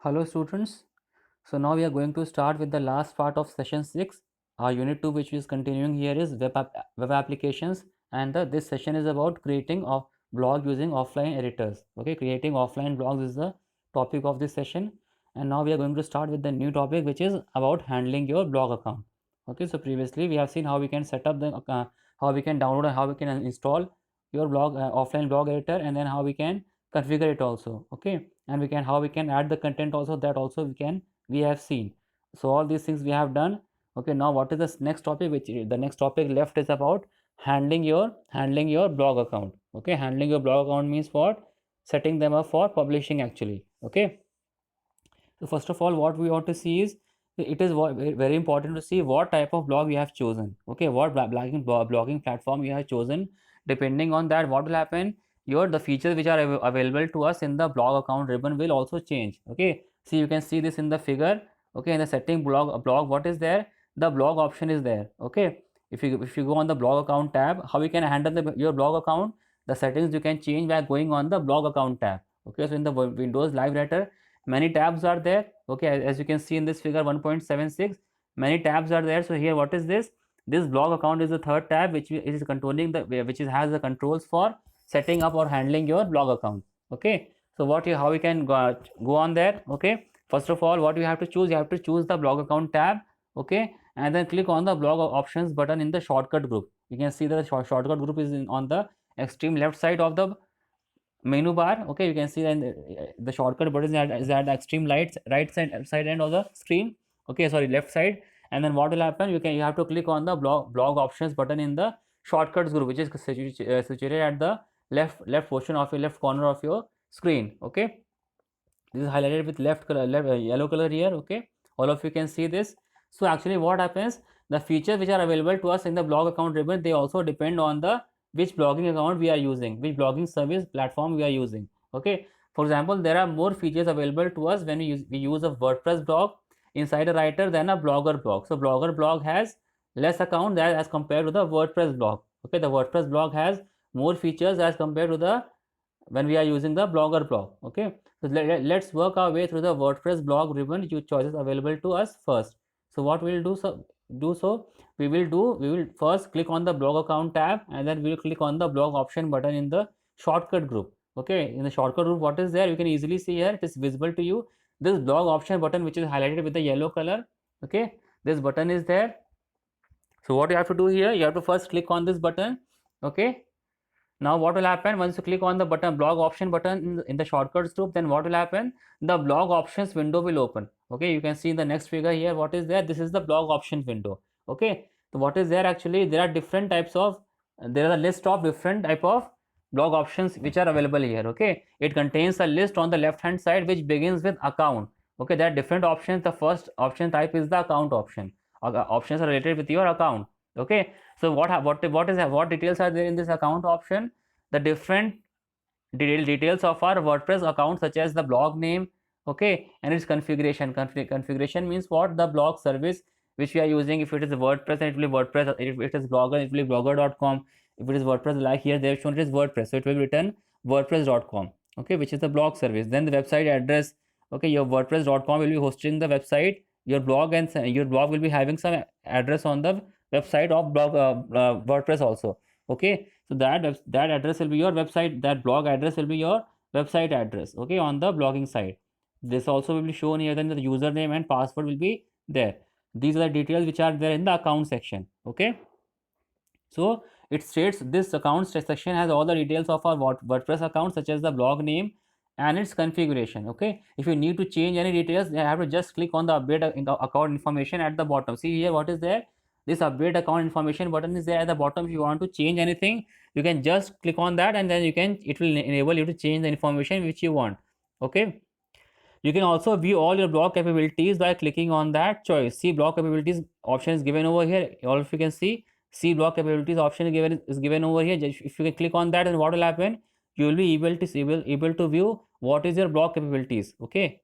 Hello students. So now we are going to start with the last part of session 6. Our unit 2 which is continuing here is web applications, and this session is about creating a blog using offline editors. Okay, creating offline blogs is the topic of this session, and now we are going to start with the new topic which is about handling your blog account. Okay, so previously we have seen how we can set up the how we can download and how we can install your blog offline blog editor, and then how we can configure it also. Okay, and we can how we can add the content also, that also we have seen. So all these things we have done. Okay, now what is the next topic? Which the next topic left is about handling your blog account. Okay, handling your blog account means what? Setting them up for publishing actually. Okay, so first of all, what we want to see is, it is very important to see what type of blog you have chosen. Okay, what blogging platform you have chosen. Depending on that, what will happen? Your the features which are available to us in the blog account ribbon will also change. Okay, see, you can see this in the figure. Okay, in the setting blog, what is there? The blog option is there. Okay, if you go on the blog account tab, how you can handle your blog account? The settings you can change by going on the blog account tab. Okay, so in the Windows Live Writer, many tabs are there. Okay, as you can see in this figure 1.76, many tabs are there. So here, what is this blog account is the third tab, which is controlling has the controls for setting up or handling your blog account. Okay, so how we can go on there. Okay, first of all, what you have to choose, you have to choose the blog account tab. Okay, and then click on the blog options button in the shortcut group. You can see that the shortcut group is on the extreme left side of the menu bar. Okay, you can see that the shortcut button is at the extreme right side end of the screen. Okay, sorry, left side. And then what will happen? You have to click on the blog options button in the shortcuts group, which is situated at the left portion of your left corner of your screen. Okay, this is highlighted with yellow color here. Okay, all of you can see this. So actually what happens, the features which are available to us in the blog account ribbon, they also depend on the which blogging account we are using, which blogging service platform we are using. Okay, for example, there are more features available to us when we use a WordPress blog inside a writer than a blogger blog. So blogger blog has less account as compared to the WordPress blog. Okay, the WordPress blog has more features as compared to the when we are using the blogger blog. Okay, so let's work our way through the WordPress blog ribbon choices available to us first. So what we will we will first click on the blog account tab, and then we will click on the blog option button in the shortcut group. Okay, in the shortcut group, what is there? You can easily see here, it is visible to you, this blog option button which is highlighted with the yellow color. Okay, this button is there. So what you have to do here, you have to first click on this button. Okay, now what will happen once you click on the button blog option button in the shortcuts group, then what will happen? The blog options window will open. Okay, you can see in the next figure here, what is there? This is the blog options window. Okay, so what is there? Actually, there are different types of, there is a list of different type of blog options which are available here. Okay, it contains a list on the left hand side which begins with account. Okay, there are different options. The first option type is the account option. Options are related with your account. Okay, so what details are there in this account option? The different details of our WordPress account, such as the blog name. Okay, and its configuration means what? The blog service which we are using. If it is WordPress, then it will be WordPress. If it is blogger, it will be blogger.com. If it is WordPress, like here they have shown, it is WordPress, so it will be written wordpress.com. Okay, which is the blog service. Then the website address. Okay, your wordpress.com will be hosting the website, your blog, and your blog will be having some address on the website of WordPress also. Okay, so that address will be your website, that blog address will be your website address. Okay, on the blogging site, this also will be shown here. Then the username and password will be there. These are the details which are there in the account section. Okay, so it states this account section has all the details of our WordPress account, such as the blog name and its configuration. Okay, if you need to change any details, you have to just click on the update account information at the bottom. See here, what is there? This update account information button is there at the bottom. If you want to change anything, you can just click on that, and then it will enable you to change the information which you want. Okay, you can also view all your blog capabilities by clicking on that choice. See, blog capabilities option is given over here. All of you can see blog capabilities option is given over here. If you can click on that, and what will happen? You will be able to view what is your blog capabilities. Okay.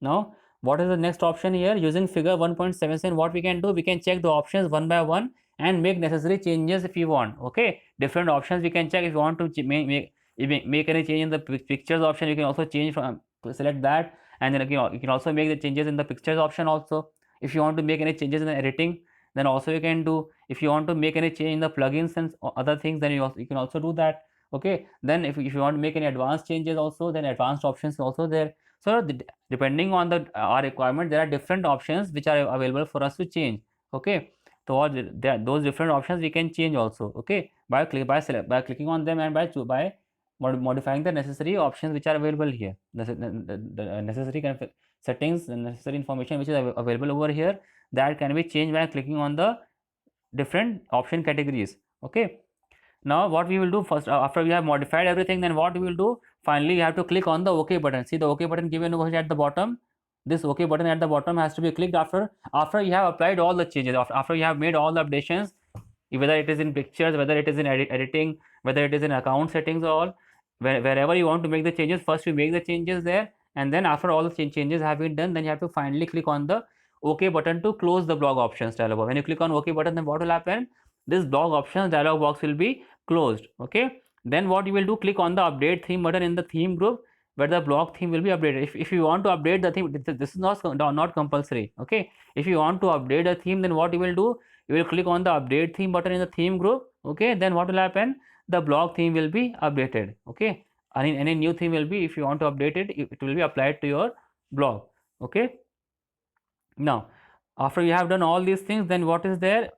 Now, what is the next option here? Using figure 1.7, what we can do? We can check the options one by one and make necessary changes if you want. Okay, different options we can check. If you want to make any change in the pictures option, you can also change from select that, And then you can also make the changes in the pictures option also. If you want to make any changes in the editing, then also you can do. If you want to make any change in the plugins and other things, then you can also do that. Okay, then if you want to make any advanced changes also, then advanced options also there. So depending on our requirement, there are different options which are available for us to change. Okay, so all those different options we can change also. Okay, by clicking on them and by modifying the necessary options which are available here, the necessary kind of settings and necessary information which is available over here, that can be changed by clicking on the different option categories. Okay, now what we will do first, after we have modified everything, then what we will do, finally you have to click on the OK button. See the OK button given over here at the bottom. This OK button at the bottom has to be clicked after you have applied all the changes, after you have made all the updations, whether it is in pictures, whether it is in editing, whether it is in account settings, or all, wherever you want to make the changes. First you make the changes there, and then after all the changes have been done, then you have to finally click on the OK button to close the blog options dialog box. When you click on OK button, then what will happen, this blog options dialog box will be closed. Okay, then what you will do, click on the update theme button in the theme group, where the blog theme will be updated. If you want to update the theme, this is not compulsory. Okay, if you want to update the theme, then what you will do, you will click on the update theme button in the theme group. Okay, then what will happen, the blog theme will be updated. Okay, any new theme will be, if you want to update it, it will be applied to your blog. Okay, now after you have done all these things, then what is there,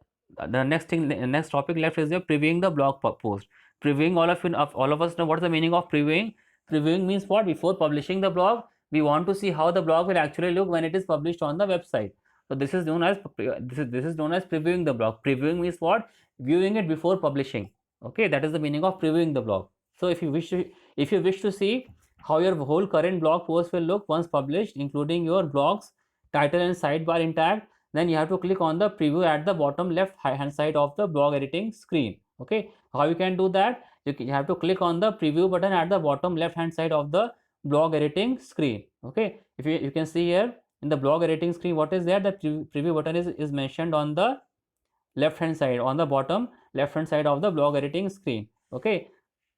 the next topic left is the previewing the blog post. Previewing, all of us know what is the meaning of previewing. Previewing means what, before publishing the blog, we want to see how the blog will actually look when it is published on the website. So this is known as previewing the blog. Previewing means what, viewing it before publishing. Okay, that is the meaning of previewing the blog. So if you wish to see how your whole current blog post will look once published, including your blog's title and sidebar intact, then you have to click on the preview at the bottom left hand side of the blog editing screen. Okay, how you can do that, you have to click on the preview button at the bottom left hand side of the blog editing screen. Okay, if you can see here in the blog editing screen, what is there, the preview button is mentioned on the left hand side, on the bottom left hand side of the blog editing screen. Okay,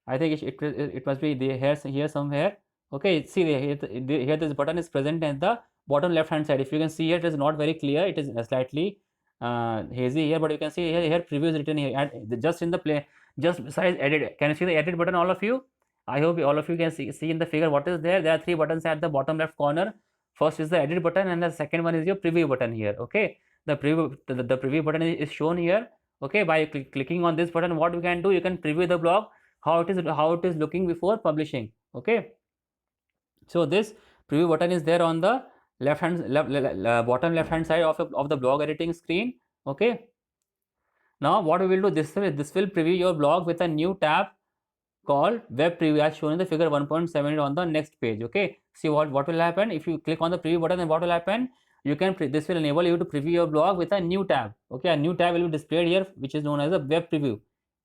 I think it must be here somewhere. Okay, see here this button is present at the bottom left hand side. If you can see here, it is not very clear, it is slightly hazy here, but you can see here preview is written here just in the play, just besides edit. Can you see the edit button, all of you? I hope all of you can see in the figure what is there. There are three buttons at the bottom left corner. First is the edit button, and the second one is your preview button here. Okay, the preview button is shown here. Okay, by clicking on this button, what you can do, you can preview the blog, how it is looking before publishing. Okay, so this preview button is there on the bottom left hand side of the blog editing screen. Okay, now what we will do, this will preview your blog with a new tab called web preview, as shown in the figure 1.7 on the next page. Okay, see what will happen, if you click on the preview button, then what will happen, you can this will enable you to preview your blog with a new tab. Okay, a new tab will be displayed here, which is known as a web preview.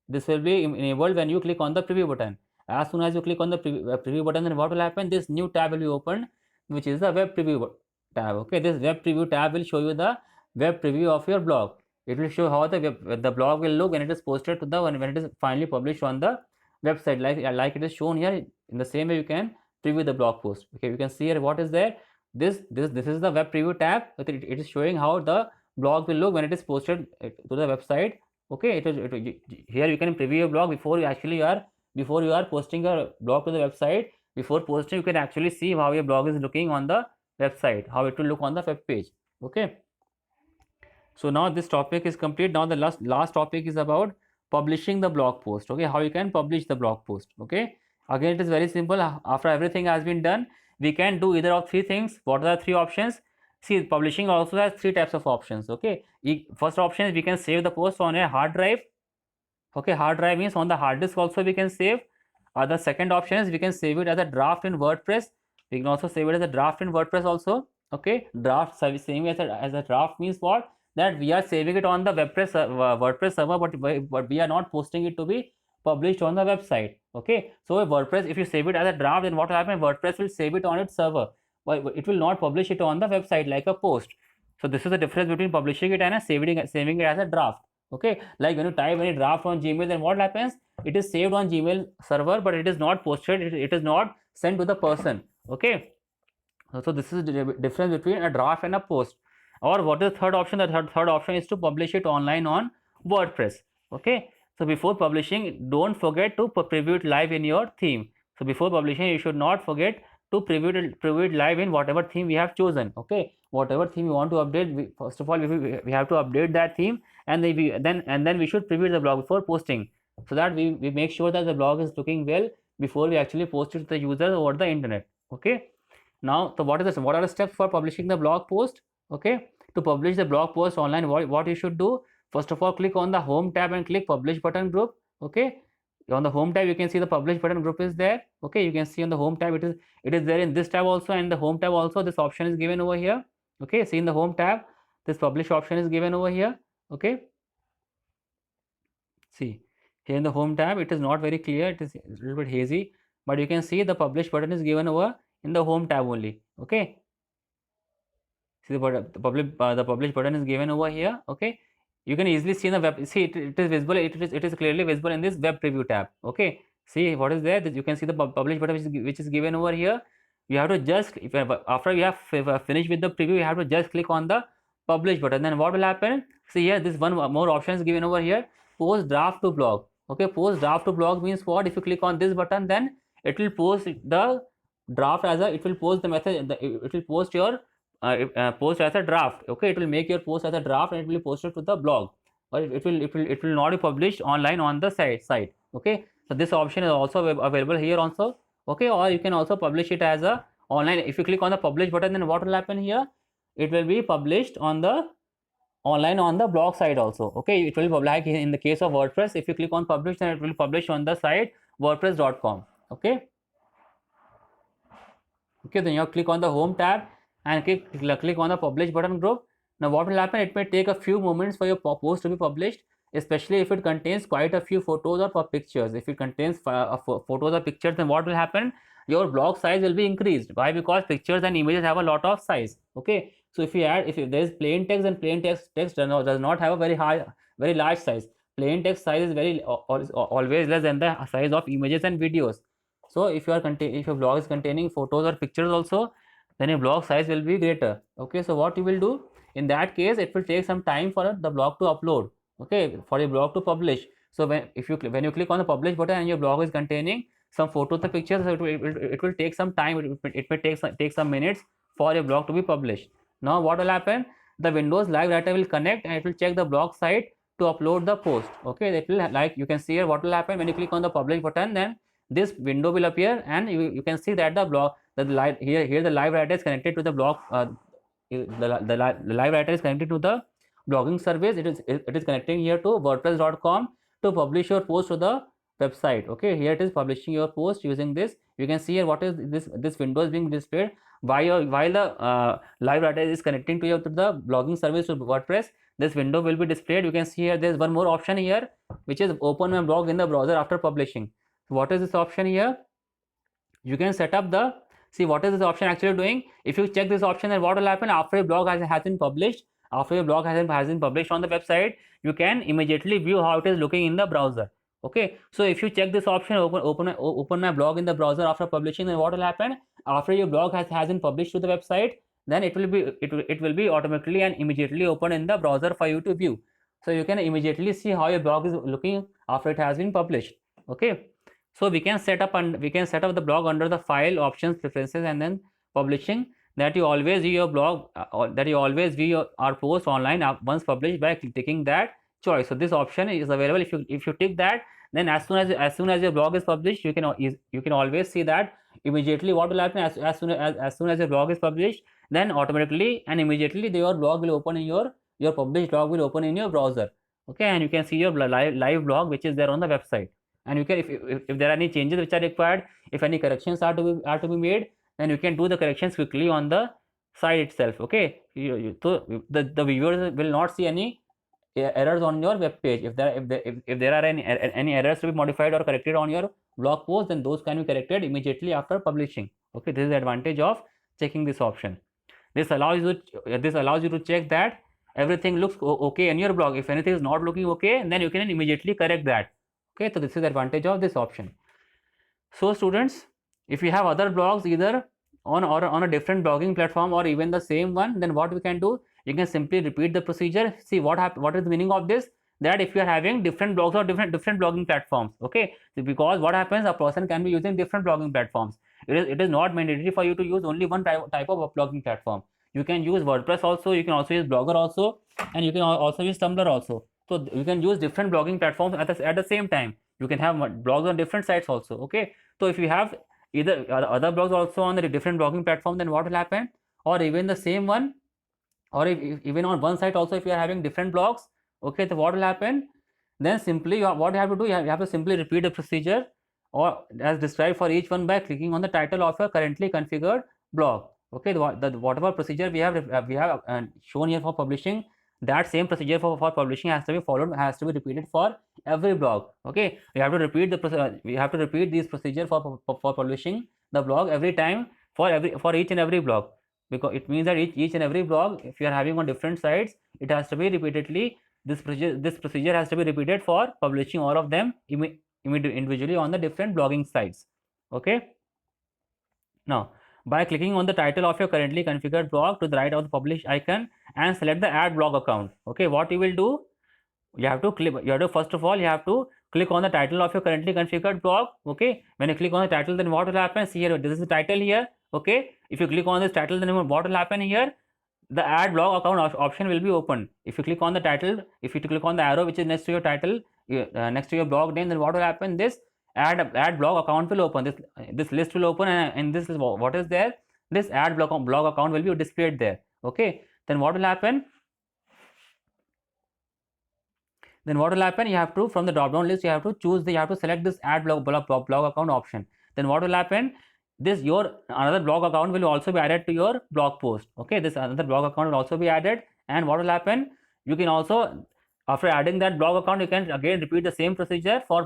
This will be enabled when you click on the preview button. As soon as you click on the preview button, then what will happen, this new tab will be opened, which is the web preview tab. Okay, this web preview tab will show you the web preview of your blog. It will show how the blog will look when it is posted to when it is finally published on the website, like it is shown here. In the same way, you can preview the blog post. Okay, you can see here what is there. This is the web preview tab. It is showing how the blog will look when it is posted to the website. Okay, here you can preview your blog before you are posting your blog to the website. Before posting, you can actually see how your blog is looking on the website, how it will look on the web page. Okay, so now this topic is complete. Now the last topic is about publishing the blog post. Okay, how you can publish the blog post. Okay, again it is very simple. After everything has been done, we can do either of three things. What are the three options? See, publishing also has three types of options. Okay, first option is we can save the post on a hard drive. Okay, hard drive means on the hard disk also we can save. The second option is we can save it as a draft in WordPress. We can also save it as a draft in WordPress also. Okay, draft, saving as a draft means what, that we are saving it on the WordPress server, but we are not posting it to be published on the website. Okay, so WordPress, if you save it as a draft, then what will happen, WordPress will save it on its server, but it will not publish it on the website like a post. So this is the difference between publishing it and saving it as a draft. Okay, like when you type any draft on Gmail, then what happens, it is saved on Gmail server, but it is not posted, it is not sent to the person. Okay, So this is the difference between a draft and a post. Or what is the third option? The third option is to publish it online on WordPress. Okay. So before publishing, don't forget to preview it live in your theme. So before publishing, you should not forget to preview it live in whatever theme we have chosen. Okay. Whatever theme you want to update, first of all we have to update that theme, and then we should preview the blog before posting, so that we make sure that the blog is looking well before we actually post it to the user over the internet. Okay. Now, so what are the steps for publishing the blog post? Okay, to publish the blog post online, what you should do? First of all, click on the home tab and click publish button group. Okay, on the home tab you can see the publish button group is there. Okay, you can see on the home tab it is there in this tab also, and the home tab also this option is given over here. Okay, see in the home tab this publish option is given over here. Okay, see here in the home tab it is not very clear, it is a little bit hazy, but you can see the publish button is given over in the home tab only. Okay, see the publish button is given over here. Okay, you can easily see in the web, see it is visible, it is clearly visible in this web preview tab. Okay, see what is there, you can see the publish button which is given over here. You have to just, after you have finished with the preview, you have to just click on the publish button. Then what will happen? See here, this one more option is given over here, post draft to blog. Okay, post draft to blog means what? If you click on this button, then it will post the draft as a, it will post the message, it will post your post as a draft. Okay, it will make your post as a draft and it will post it to the blog, or it will not be published online on the site. Okay, so this option is also available here also. Okay, or you can also publish it as a online. If you click on the publish button, then what will happen here? It will be published on the online on the blog site also. Okay, it will be like in the case of WordPress, if you click on publish, then it will publish on the site wordpress.com. Okay, then you click on the home tab and click on the publish button group. Now what will happen? It may take a few moments for your post to be published, especially if it contains quite a few photos or pictures. If it contains photos or pictures, then what will happen? Your blog size will be increased. Why? Because pictures and images have a lot of size. Okay, so if there is plain text, and plain text does not have a very large size. Plain text size is always less than the size of images and videos. So if your blog is containing photos or pictures also, then your blog size will be greater. Okay, so what you will do in that case, it will take some time for the blog to upload. Okay, for your blog to publish. So when you click on the publish button and your blog is containing some photos or pictures, so it will take some time. It may take some minutes for your blog to be published. Now what will happen? The Windows Live Writer will connect and it will check the blog site to upload the post. Okay, it will, like you can see here, what will happen when you click on the publish button, then this window will appear, and you can see that the blog, here the live writer is connected to the blog. The live writer is connected to the blogging service. It is connecting here to wordpress.com to publish your post to the website. Okay, here it is publishing your post using this. You can see here what is this window is being displayed while the live writer is connecting to the blogging service to WordPress. This window will be displayed. You can see here there is one more option here, which is open my blog in the browser after publishing. So what is this option here? You can set up the, see what is this option actually doing. If you check this option, then what will happen? After your blog has been published, after your blog has been published on the website, you can immediately view how it is looking in the browser. Okay, so if you check this option, open my blog in the browser after publishing, then what will happen? After your blog has been published to the website, then it will be automatically and immediately open in the browser for you to view. So you can immediately see how your blog is looking after it has been published. Okay, so we can set up the blog under the file, options, preferences, and then publishing, that you always view your blog, our post online once published by clicking that choice. So this option is available. If you tick that, then as soon as your blog is published, you can always see that immediately. What will happen? As soon as your blog is published, then automatically and immediately your blog will open in your published blog will open in your browser. Okay, and you can see your live blog which is there on the website. And you can, if there are any changes which are required, if any corrections are to be made, then you can do the corrections quickly on the site itself. Okay, so the viewers will not see any errors on your web page. If there are any errors to be modified or corrected on your blog post, then those can be corrected immediately after publishing. Okay, this is the advantage of checking this option. This allows you to check that everything looks okay in your blog. If anything is not looking okay, then you can immediately correct that. Okay, so this is the advantage of this option. So students, if you have other blogs either on a different blogging platform or even the same one, then what we can do, you can simply repeat the procedure. See what is the meaning of this, that if you are having different blogs or different blogging platforms, okay, so because what happens, a person can be using different blogging platforms. It is not mandatory for you to use only one type of blogging platform. You can use WordPress also, you can also use Blogger also, and you can also use Tumblr also. So you can use different blogging platforms at the same time. You can have blogs on different sites also, okay. So if you have either other blogs also on the different blogging platform, then what will happen, or even the same one, or if even on one site also, if you are having different blogs, okay, so what will happen, then simply what you have to do, you have to simply repeat the procedure or as described for each one by clicking on the title of your currently configured blog, okay. Whatever procedure we have shown here for publishing, that same procedure for publishing has to be followed, has to be repeated for every blog, okay. We have to repeat these procedure for publishing the blog every time, for each and every blog, because it means that each and every blog, if you are having on different sites, it has to be repeatedly, this procedure has to be repeated for publishing all of them individually on the different blogging sites, okay. Now, by clicking on the title of your currently configured blog to the right of the publish icon and select the add blog account, okay, what you will do, first of all, you have to click on the title of your currently configured blog, okay. When you click on the title, then what will happen, see here, this is the title here, okay. If you click on this title, then what will happen here, the add blog account option will be open. If you click on the title, if you click on the arrow which is next to your title, next to your blog name, then what will happen, this add blog account will open, this list will open, and this is what is there, this add blog account will be displayed there, okay. Then what will happen, you have to, from the drop down list, you have to select this add blog account option. Then what will happen, this your another blog account will also be added to your blog post, okay. This another blog account will also be added, and what will happen, you can also, after adding that blog account, you can again repeat the same procedure for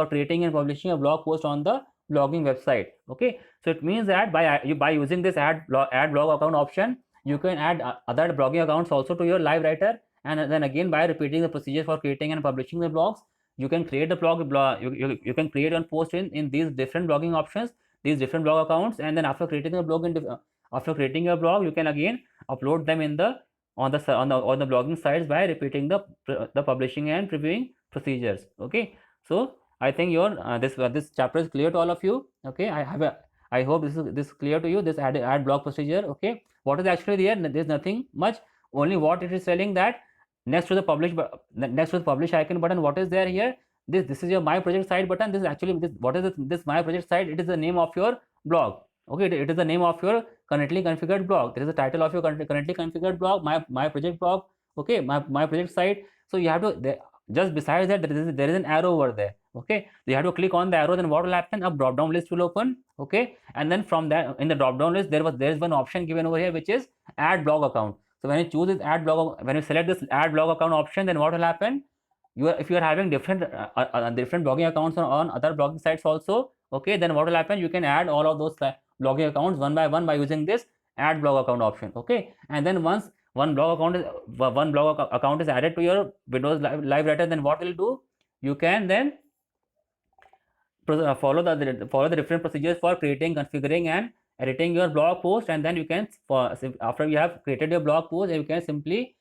creating and publishing a blog post on the blogging website, okay. So it means that by using this add blog account option, you can add other blogging accounts also to your live writer, and then again by repeating the procedure for creating and publishing the blogs, you can create the you can create and post in these different blogging options, these different blog accounts, and then after creating a blog after creating your blog, you can again upload them in the on the blogging sites by repeating the publishing and previewing procedures, okay. So I think your this chapter is clear to all of you, okay. I hope this is clear to you, this add blog procedure, okay. What is actually there is nothing much, only what it is telling that next to the publish icon button, what is there here, this is your my project site button. This is actually what is this my project site, it is the name of your blog, okay. It is the name of your currently configured blog, there is the title of your currently configured blog, my project blog, okay, my project site. So you have to just besides that, there is an arrow over there, okay. So you have to click on the arrow, then what will happen, a drop down list will open, okay. And then from that, in the drop down list, there is one option given over here which is add blog account. So when you choose this when you select this add blog account option, then what will happen, if you are having different blogging accounts on other blogging sites also, okay, then what will happen, you can add all of those blogging accounts one by one by using this add blog account option, okay. And then once one blog account is added to your Windows live writer, then what will do, you can then follow the different procedures for creating, configuring, and editing your blog post. And then you can, after you have created your blog post, you can simply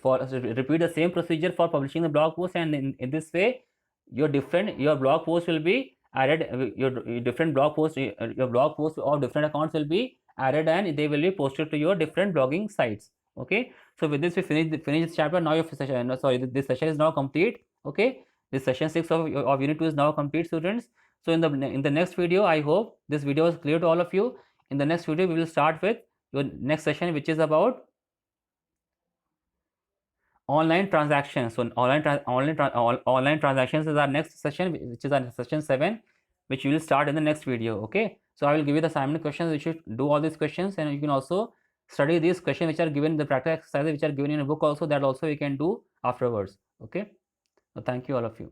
repeat the same procedure for publishing the blog post, and in this way your blog post will be added, your different blog posts, your blog posts of different accounts will be added, and they will be posted to your different blogging sites, okay. So with this we finish this chapter. Now your session, this session is now complete, okay. This session 6 of unit 2 is now complete, students. So in the next video, I hope this video is clear to all of you. In the next video we will start with your next session, which is about online transactions. So online transactions is our next session, which is our session 7, which we will start in the next video, okay. So I will give you the assignment questions, you should do all these questions, and you can also study these questions which are given, the practice exercises which are given in a book also, that also you can do afterwards, okay. So thank you all of you.